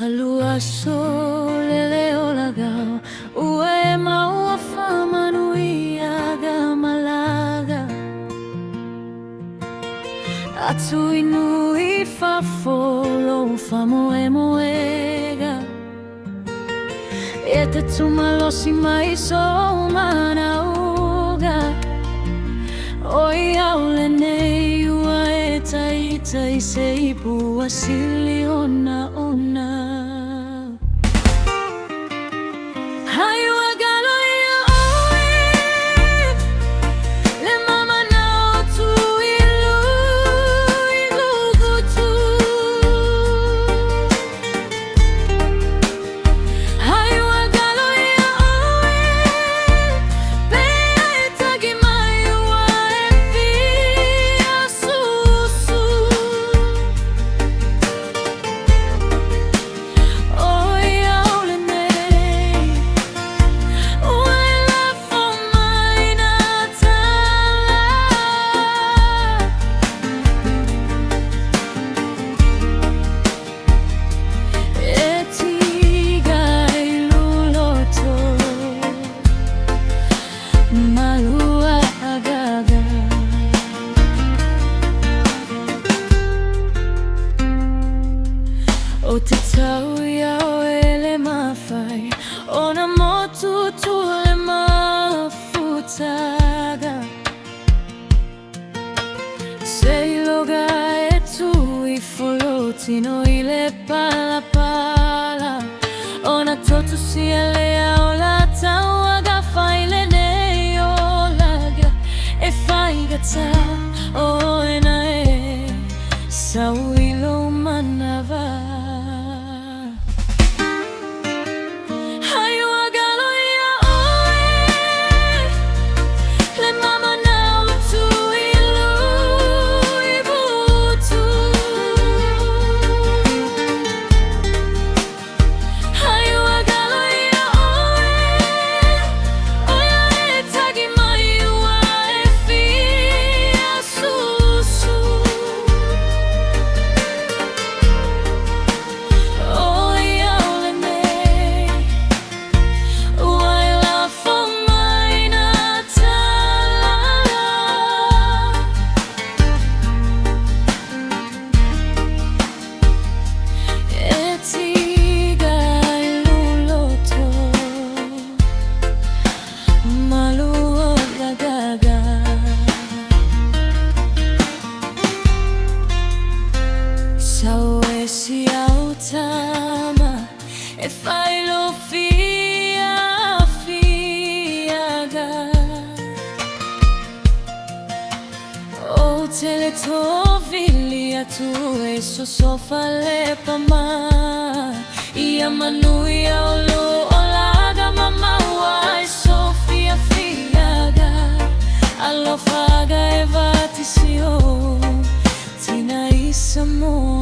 Haluaso leleo lagao ue maua whamanuiaga malaga atu inui whawholo whamoemoega e te tumalosi mai so manauga oi aule nei ua e taita I se ipua sili ona ona. O te tau iau ele mawhai ona motu tule mafutaga se iloga e tui folotino I le pala pala ona totu sialea o la tauaga faile nei o laga e faigata o ena e sauilo manava. Si autama e fai lo fiaga o te le tovili a tu e so sofa le pama ia manuia o lo o laga mama wa e so fiaga allo faga e vatisio tina isamo